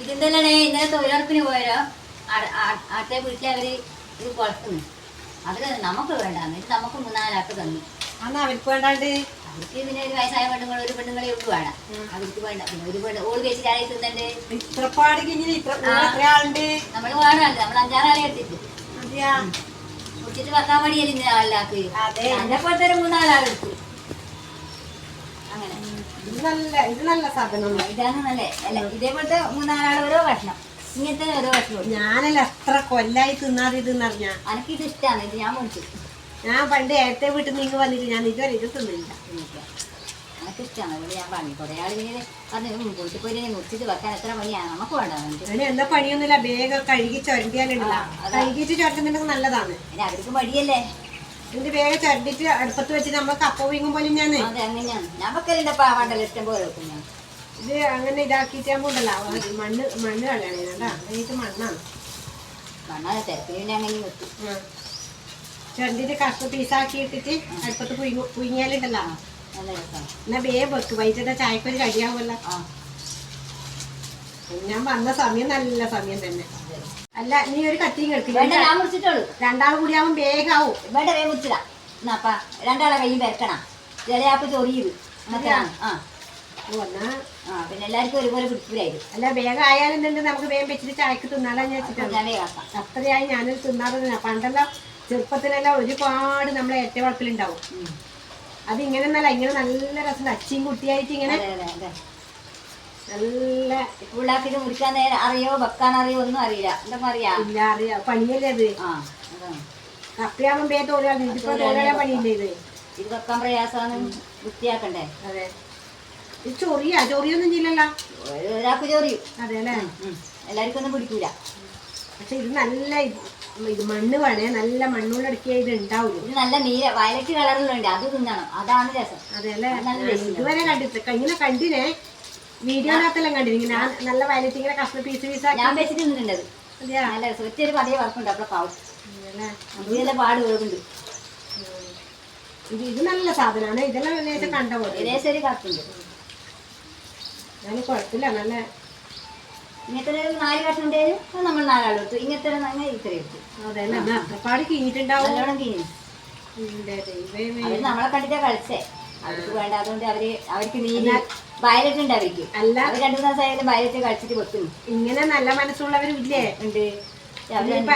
ഇതെന്താണ് ഇന്നലെ തൊഴിലുറപ്പിന് പോയാലോ അടുത്ത വീട്ടിൽ അവര് ഇത് കുളക്കുന്നു. അവര് നമുക്ക് വേണ്ടാന്ന് നമുക്ക് 3-4 തന്നു. അവർക്ക് വേണ്ടാണ്ട് അവർക്ക് പിന്നെ ഒരു വയസ്സായ പെണ്ണുങ്ങൾ ഒരു പെണ്ണുങ്ങളെ ഒന്നും വേണം. അവർക്ക് വേണ്ട. പിന്നെ ഒരു പെണ്ണ് ഓട് വെച്ചിട്ട് ആരെ തിന്നണ്ട് നമ്മള് വേണമല്ലോ. നമ്മൾ 5-6 ആളെ എടുത്തിട്ട് കുടിച്ചിട്ട് വെക്കാൻ മടിയല്ലേ ഇന്ന ആളിലാക്ക്. അതേപോലത്തെ ഒരു 3-4 ആളെടുത്തു. അങ്ങനെ ഇത് നല്ല സാധനം. ഇതാണ് നല്ല അല്ല. ഇതേപോലത്തെ 3-4 ആൾ ഓരോ ഭക്ഷണം. ഇങ്ങനത്തെ ഓരോ ഭക്ഷണം ഞാനല്ല എത്ര കൊല്ലായി തിന്നാതെ ഇതെന്നറിഞ്ഞ. എനിക്കിത് ഇഷ്ടമാണ്. ഇത് ഞാൻ മേടിച്ചു. ഞാൻ പണ്ട് ഏറ്റ വീട്ടിൽ നിന്ന് വന്നിട്ട് ഞാൻ ഇതുവരെ ഇത് തിന്നില്ല. എനിക്കിഷ്ടമാണ്. ഇവിടെ ഞാൻ പറഞ്ഞു കുറെ ആളിങ്ങനെ പറഞ്ഞു പോയിട്ട് പോയി മുറിച്ചിട്ട് വെക്കാൻ എത്ര പണിയാണ്. നമുക്ക് വേണ്ട. എന്താ പണിയൊന്നുമില്ല. വേഗം കഴുകി ചുരണ്ടിയാലുണ്ടല്ല. കഴുകിയിട്ട് ചുരണ്ടുന്നുണ്ടെങ്കിൽ നല്ലതാണ്. അവർക്ക് മടിയല്ലേ. ഇതിന്റെ വേഗം ചുരണ്ടിട്ട് അടുപ്പത്ത് വെച്ചിട്ട് നമ്മൾ കപ്പ വീങ്ങും പോലെ ഞാൻ അതെ അങ്ങനെയാണ് ഞാൻ വെക്കലുണ്ട്. പാവാണ്ടല്ലോ ഇഷ്ടം പോലെ വെക്കും ഞാൻ. ഇത് അങ്ങനെ ഇതാക്കിയിട്ടാകുമ്പോണ്ടല്ലോ മണ്ണ് കളയണേട്ടാ. അതിട്ട് മണ്ണാണ്. മണ്ണാണ് തിരക്കിന് പിന്നെ അങ്ങനെ വെക്കും. ചുരണ്ടിട്ട് കഷ്ണ പീസാക്കി ഇട്ടിട്ട് അടുപ്പത്ത് പുഴുങ്ങിയാലുണ്ടല്ലോ നല്ല രസമാണ്. എന്നാ വേഗം വെക്കും. വൈകിട്ട് ചായക്കൊരു കടിയാവുമല്ലോ. ഞാൻ വന്ന സമയം നല്ല സമയം തന്നെ. അല്ല നീ ഒരു കത്തിയും കേൾക്കില്ല. ഞാൻ മുറിച്ചിട്ടുള്ളൂ. 2 ആൾ കൂടി ആവുമ്പോ വേഗാവും. വേണ്ട വേഗം മുറിച്ചിടാ. എന്നാപ്പ 2 ആളെ കയ്യും വരക്കണം. ചിലയാപ്പ് ചൊറിയത് അങ്ങനത്തെയാണ്. പിന്നെ എല്ലാവർക്കും ഒരുപോലെ പിടിക്കൂലായിരുന്നു. അല്ല വേഗം ആയാലും നമുക്ക് വേഗം വെച്ചിട്ട് ചായക്ക് തിന്നാലാന്ന് വെച്ചിട്ടാണ്. ഞാൻ വേഗം അത്രയായി ഞാനൊരു തിന്നാറുന്നില്ല. പണ്ടെല്ലാം ചെറുപ്പത്തിലെല്ലാം ഒരുപാട് നമ്മളെ ഏറ്റ വളപ്പിലുണ്ടാവും. അതിങ്ങനെ ഒന്നല്ല. ഇങ്ങനെ നല്ല രസം അച്ചിയും കുട്ടിയായിട്ട് ഇങ്ങനെ നല്ല പിള്ളേർക്ക് മുറിക്കാൻ നേരം അറിയോ വെക്കാൻ അറിയോ ഒന്നും അറിയില്ല. എന്തൊക്കെ അറിയാം. ഇല്ല അറിയാം. പണിയല്ലേ അത്. കപ്പയാകുമ്പോ വേഗം തോലാ. ഇതിപ്പോ തോലാ പണിയില്ലേ ഇത്. ഇത് വെക്കാൻ പ്രയാസമാണ്. വൃത്തിയാക്കണ്ടേ. അതെ. ഇത് ചൊറിയൊന്നും ചെയ്യില്ലല്ലോ. ഒരാൾക്ക് ചൊറിയും. അതെ അല്ലേ. എല്ലാവർക്കും ഒന്നും പിടിക്കൂല. പക്ഷെ ഇത് നല്ല ഇത് മണ്ണ് വേണേ. നല്ല മണ്ണുകൊണ്ടടക്കിയ ഇത് ഉണ്ടാവും. ഇത് നല്ല നീല വയലറ്റ് കളറിലുണ്ട്. അത് തിന്നണം. അതാണ് രസം. അതെ അല്ലേ. ഇതുവരെ കണ്ടിട്ട് ഇങ്ങനെ കണ്ടിനെ. വീഡിയോനകത്തെല്ലാം കണ്ടിരിക്കും. ഞാൻ നല്ല വയലറ്റ് ഇങ്ങനെ കഷ്ണ പീസ് ഞാൻ വെച്ചിട്ട് തിന്നിട്ടുണ്ട്. നല്ല രസം. ഒറ്റൊരു പതിയെ വർക്കുണ്ട്. അപ്പോൾ പാവും നല്ല പാട് വേറുണ്ട്. ഇത് നല്ല സാധനമാണ്. ഇതെല്ലാം ലേശം കണ്ട പോലെ ലേശം ഒരു കത്തുണ്ട്. ഞാൻ കുഴപ്പമില്ല. നല്ല ഇങ്ങനത്തെ 4 കഷ്ണം ഉണ്ടായിരുന്നു. നമ്മൾ 4 ആൾ എടുത്തു. ഇങ്ങനത്തെ ഇത്ര എടുത്തു. അതെല്ലേ. അത്രപ്പാട് കിഞ്ഞിട്ടുണ്ടാവും. നല്ലോണം കിഞ്ഞു. അവര് നമ്മളെ കണ്ടിട്ടാ കളിച്ചേ. അവർക്ക് വേണ്ട. അതുകൊണ്ട് അവർക്ക് നീല വയലറ്റ് ഉണ്ട്. അവർക്ക് അല്ല. അവർ 2 ദിവസമായാലും വയലറ്റ് കളിച്ചിട്ട് വെക്കുന്നു. ഇങ്ങനെ നല്ല മനസ്സുള്ളവരും ഇല്ലേ ഉണ്ട്.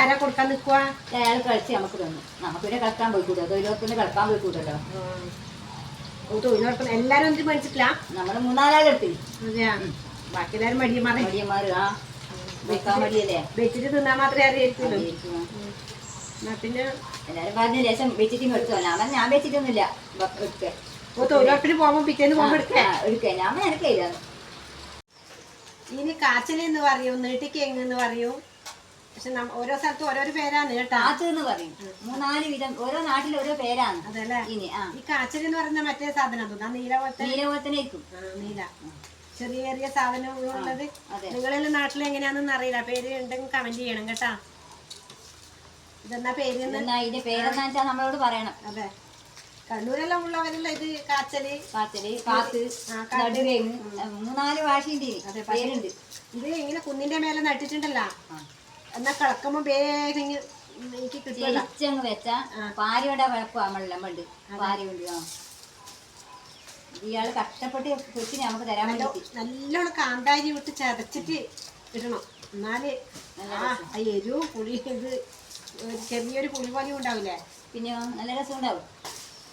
ആരാ കൊടുക്കാൻ നിൽക്കുക. അയാൾ കളിച്ച് നമുക്ക് തന്നു. നമുക്ക് പിന്നെ കളിക്കാൻ പോയിക്കൂടോ. തൊഴിലുറപ്പിന് കളിക്കാൻ പോയിക്കൂടല്ലോ. തൊഴിലുറപ്പ് എല്ലാരും ഒന്നും മേടിച്ചിട്ടില്ല. നമ്മള് 3-4 ആൾ എടുത്തില്ല. അതെയാ. ബാക്കി എല്ലാരും മടിയന്മാർ. വെക്കാൻ മടിയല്ലേ. വെച്ചിട്ട് തിന്നാൻ മാത്രമേ അറിയായിരിക്കുള്ളൂ. പിന്നെ എല്ലാരും പറഞ്ഞ ശേഷം വെച്ചിട്ട് എടുത്തോ. ഞാൻ വെച്ചിട്ടൊന്നുമില്ല. എടുക്ക തൊഴിലുറപ്പിന് പോകുമ്പോ പിറ്റേന്ന് പോകുമ്പോ എടുക്ക. ഞാൻ എനിക്കില്ല. ഇനി കാച്ചിലെന്ന് പറയും, നീട്ടിക്കെങ്ങെന്ന് പറയും. പക്ഷെ ഓരോ സ്ഥലത്തും ഓരോരോ പേരാണ് കേട്ടോ. കാച്ചെന്ന് പറയും. 3-4 വിധം ഓരോ നാട്ടിൽ ഓരോ പേരാണ്. അതല്ലേ. ഈ കാച്ചിൽ എന്ന് പറയുന്ന മറ്റേ സാധനം തോന്നാ. നീല പോലത്തെ നീല ചെറിയ ചെറിയ സാധനങ്ങളുള്ളത്. നിങ്ങളെല്ലാം നാട്ടിൽ എങ്ങനെയാണെന്ന് അറിയില്ല. പേര് ഉണ്ടെങ്കിൽ കമന്റ് ചെയ്യണം കേട്ടാ. ഇതെന്നാ പേര്. ഇതിന്റെ പേരെന്താ വെച്ചാൽ നമ്മളോട് പറയണം. അതെ. കണ്ണൂരെല്ലാം ഉള്ളവരല്ല ഇത്. കാച്ചല് കാത്ത് 3-4 ഭാഷയുണ്ട്. അതെ പേരുണ്ട്. ഇത് ഇങ്ങനെ കുന്നിന്റെ മേലെ നട്ടിട്ടുണ്ടല്ലോ. എന്നാ കിളക്കുമ്പോ വേഗം എനിക്ക് കിട്ടും. വെച്ചാ പാരിയുടെ കുഴപ്പം നമ്മളെല്ലാം ഉണ്ട്. പാരി ഉണ്ട്. ഇയാള് കഷ്ടപ്പെട്ട് വെച്ച് നമുക്ക് തരാൻ വേണ്ടി നല്ലോണം കാന്താരി വിട്ട് ചതച്ചിട്ട് ഇടണം. എന്നാല് എരിവും പുളി ഇത് ചെറിയൊരു പുളി പോലെയും ഉണ്ടാവില്ലേ. പിന്നെ നല്ല രസം ഉണ്ടാവും.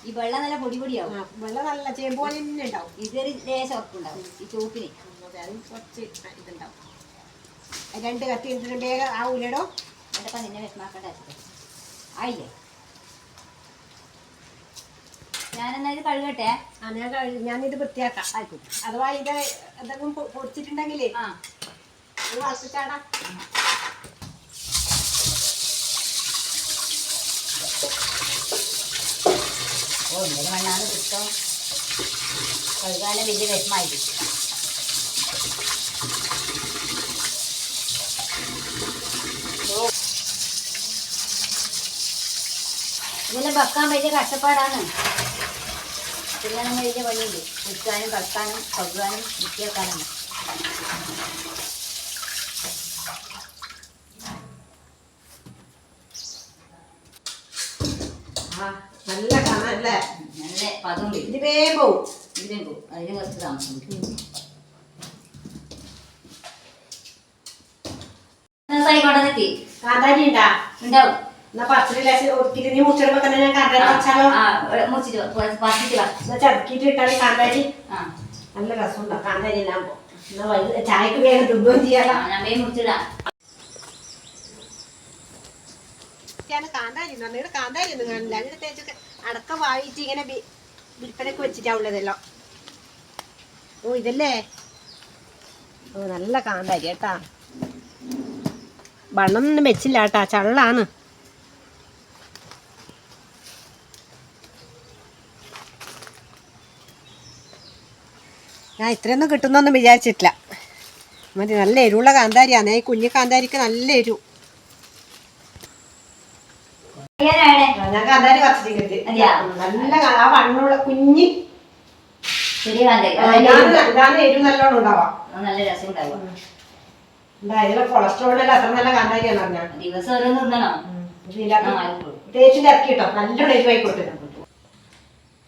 ഈ വെള്ളം നല്ല പൊടിയാവും. വെള്ളം നല്ല ചേമ്പ് പോലെ തന്നെ ഉണ്ടാവും. ഇതൊരു ലേശം ഉറപ്പുണ്ടാവും ഈ ചൂപ്പിന്. അത് കുറച്ച് ഇതുണ്ടാവും. 2 കത്തി ഇട്ടിട്ടുണ്ട്. ആവൂലടോ. എന്നിട്ടപ്പ നിന്നെ വിഷമാക്കണ്ട. ആയില്ലേ. ഞാനെന്നാ ഇത് കഴുകട്ടെ. ഞാനിത് വൃത്തിയാക്കാം. ആയിക്കോട്ടെ. അഥവാ ഇത് എന്തെങ്കിലും പൊടിച്ചിട്ടുണ്ടെങ്കിലേ വളർത്തിച്ചാടാ. ഇന്നലെ മണ്ണാണ് കിട്ടും. കഴുകാനും വലിയ വിഷമായിരിക്കും. ഇതെല്ലാം വെക്കാൻ വലിയ കഷ്ടപ്പാടാണ്. കല്യാണം കഴിച്ച പണിയുണ്ട്. കുടിക്കാനും കളിക്കാനും കഴുകാനും വൃത്തിയാക്കാനും. നല്ല കാണാല്ലേ, നല്ല പതുണ്ട്. ഇത് വേഗം പോവും. ഇതിലും പോവും. അതിന് കുറച്ച് താമസം. കൊണ്ടുവന്നെത്തി കാന്താരി ഉണ്ടാ ഉണ്ടാവും. എന്നാ പച്ചരി ഒത്തിരി നീ മുറിച്ചിടുമ്പോ തന്നെ ഞാൻ കാന്താരി വെച്ചാലോ? ചതുക്കിട്ട് ഇട്ടാൽ കാന്താരി നല്ല രസമുണ്ടാവും. കാന്താരി എല്ലാം പോകും. എന്നാ ചായക്ക് വേഗം തിന്നുകയും ചെയ്യാം. കാന്താരി കാന്താരി ഒന്നും കാണില്ല. അങ്ങനെ തേച്ചൊക്കെ അടക്കം വായിച്ച് ഇങ്ങനെ വിൽപ്പനക്ക് വെച്ചിട്ടാവുള്ളതല്ലോ. ഓ ഇതല്ലേ, ഓ നല്ല കാന്താരി കേട്ടാ. വണ്ണൊന്നും വെച്ചില്ല കേട്ടാ, ചള്ളാണ്. ഞാൻ ഇത്രയൊന്നും കിട്ടുന്നൊന്നും വിചാരിച്ചിട്ടില്ല. മതി, നല്ല എരിവുള്ള കാന്താരിയാണ്. ഈ കുഞ്ഞു കാന്താരിക്ക് നല്ല എരിവ്. ഞാൻ കാന്താരി പറിച്ചിട്ട് കിട്ടി. നല്ല ആ വണ്ണുള്ള കുഞ്ഞ് ഇതാണ് എരിവ് നല്ലോണം ഉണ്ടാവാം. നല്ല രസം ഉണ്ടാവും. ഇതിലെ കൊളസ്ട്രോളിൽ അത്ര നല്ല കാന്താരിയാണ് പറഞ്ഞാൽ. ദിവസം ഓരോന്ന് തിന്നണം. തേച്ച് ഇറക്കിട്ടോ നല്ലോണം എരിവായി കൊടുത്തിട്ടുണ്ട്.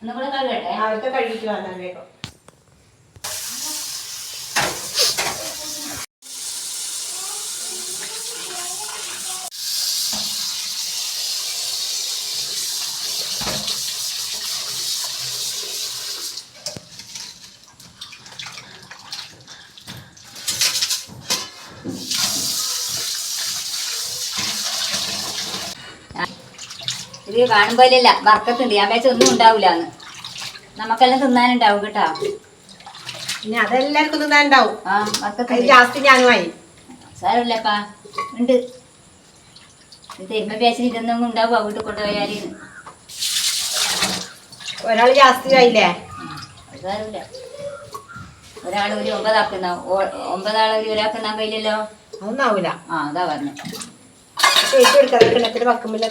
ഒന്നുകൂടെ കഴുകട്ടെ. അതൊക്കെ കഴുകിട്ട് വന്നാൽ വേഗം. ഇത് കാണുമ്പോഴല്ല വർക്കത്തുണ്ട്. ഞാൻ വെച്ച ഒന്നും ഉണ്ടാവില്ലാന്ന്. നമുക്കെല്ലാം തിന്നാനുണ്ടാവും കേട്ടോ. പിന്നെ അതെല്ലാവർക്കും തിന്നാനുണ്ടാവും. ആ വർക്കത്ത് ജാസ്തി ഞാനുമായി സാരമില്ലപ്പാ ഉണ്ട്. തെരുമ്പ പേച്ചിൽ ഇതൊന്നും ഉണ്ടാവും. വീട്ടിൽ കൊണ്ടുപോയാല് ഒരാൾ ജാസ്തി ആയില്ലേ? സാരമില്ല. ഒരാൾ ഒരു 9 ആക്കുന്ന 9 ആളെ ഒരാൾക്ക് തിന്നാൻ കഴിയില്ലല്ലോ. അതൊന്നും ആവൂല. ആ അതാ പറഞ്ഞു. തേച്ച് കൊടുക്കാതെ കിണറ്റിൽ വെക്കുമ്പോൾ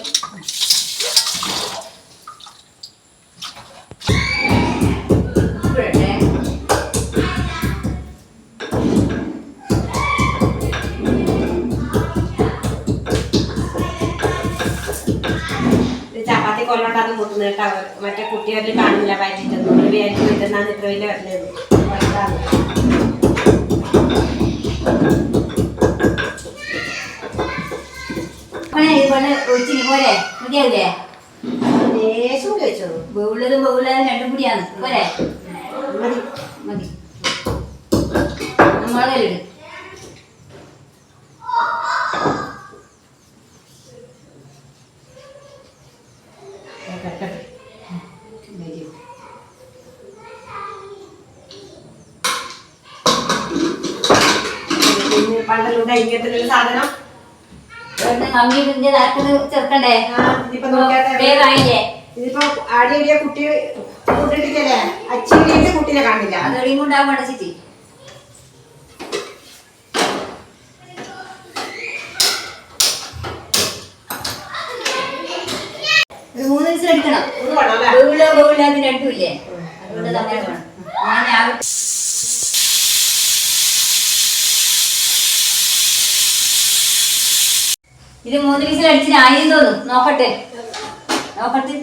ചപ്പാത്തി കൊല്ലോണ്ടാന്ന് കൂട്ടുന്ന കേട്ടോ. മറ്റേ കുട്ടികളിൽ കാണില്ല വയറ്റിട്ടൊന്നും. വിചാരിക്കും ഇതെന്നാണ് ഇത്ര വലിയ വരുന്നത്. പോരെ മതിയാവില്ലേ? ലേശം കഴിച്ചോളൂ. ബൗളതും ബൗളതും രണ്ടും കൂടിയാണ് പോരെ. മതി മതി. നമ്മളെ കയ്യിലിട്. പണ്ടല്ലൂടെ ഇങ്ങനത്തെ സാധനം മമ്മി ചെറുക്കണ്ടേ? വേഗായില്ലേ? ഇതിപ്പോ ആടിയ കുട്ടി കൂട്ടിട്ടില്ലേ? അച്ഛൻ്റെ കുട്ടീനെ കാണില്ല. അത് എളിയും കൊണ്ടാവും അടച്ചിട്ട്. ഒരു 3 ദിവസം എടുക്കണം. ബഹുളാതി രണ്ടുമില്ലേ? അതുകൊണ്ട് തന്നെ വേണം. ഞാൻ ഇത് 3 വിസിൽ അടിച്ചിട്ട് ആയിരം തോന്നും. നോക്കട്ടെ നോക്കട്ടെ.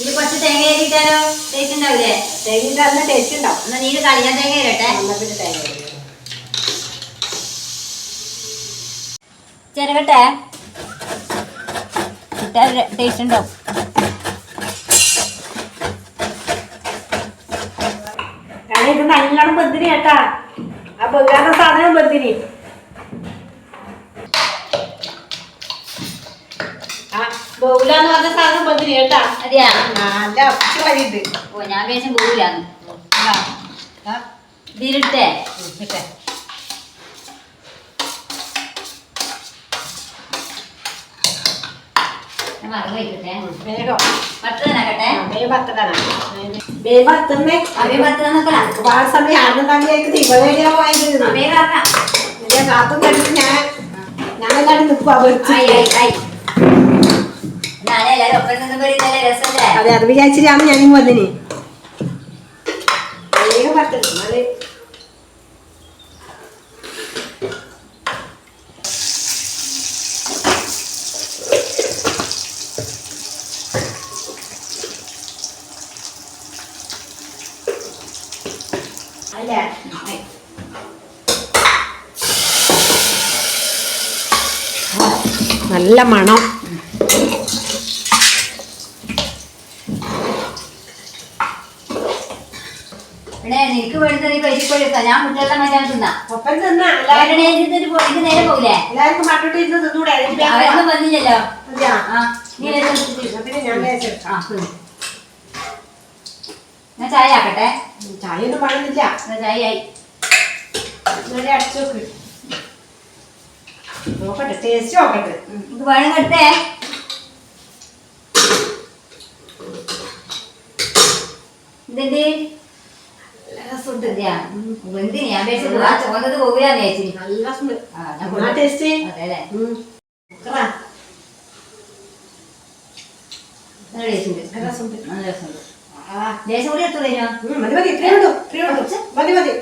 ഇത് കുറച്ച് തേങ്ങ ഏറിയിട്ടാലോ? ടേസ്റ്റ് ഉണ്ടാവില്ലേ? തേങ്ങ ടേസ്റ്റ് ഉണ്ടാവും. എന്നാ നീര് കളിയാൻ തേങ്ങ ഏറട്ടെ. ചെറുകട്ടെ ഇട്ടാൽ ടേസ്റ്റ് ഉണ്ടാവും. ഇത് നല്ലോണം ബന്ധിനി കേട്ടാ. ആ ബഹുലാത്ത സാധനം ബന്ധിനി. ബഹുലാന്ന് പറഞ്ഞ സാധനം ബന്ധിനി കേട്ടാ. അതെയാ? നല്ല അപ്പിച്ച് വരിയുണ്ട്. ഓ ഞാൻ വേഷം ബഹുലാന്ന്. ഇതിലിട്ടേ ഇട്ടെ. മറന്നു വയ്ക്കട്ടെ. വേഗം പത്തനാക്കട്ടെ. ഒരുപാട് സമയം ആദ്യം തമ്മിലേക്ക് ദീപവേടിയാ പോയത് കാത്തും കണ്ടിട്ട് ഞാനെല്ലാരും നിൽക്കുക അതെ അത് വിചാരിച്ചിട്ടാണ് ഞാനും വന്നിന് വേഗം പത്തണം നാളെ നല്ല മണം. നിനക്ക് വേണ്ടി പൈസ ഞാൻ കുട്ടികളുടെ മറ്റാൻ തിന്നാ ഒപ്പം തിന്നാ നേരെ പോകില്ലേ? എല്ലാവർക്കും മട്ടിട്ട് ഇരുന്ന് തിന്നൂടെ അവരൊന്നും വന്നില്ലല്ലോ. ഞാൻ ചായ ആക്കട്ടെ. ചായ ഒന്നും പണില്ല. ചായ ആയി അടച്ചു നോക്ക് നോക്കട്ടെ ടേസ്റ്റ് നോക്കട്ടെ. ഇത് വേണം എടുത്തേ. ഇതെന്ത് രസമുണ്ട്. എന്തിന് ഞാൻ ചോന്നത് പോകില്ലാന്ന് ചേച്ചി. നല്ല ടേസ്റ്റ്. അതെല്ലേ നല്ല രസമുണ്ട്. നല്ല രസമുണ്ട്. ദേശം കൂടി എത്തു കഴിഞ്ഞോ? മതി മതി ഇത്രയേ ഉള്ളൂ. മതി മതി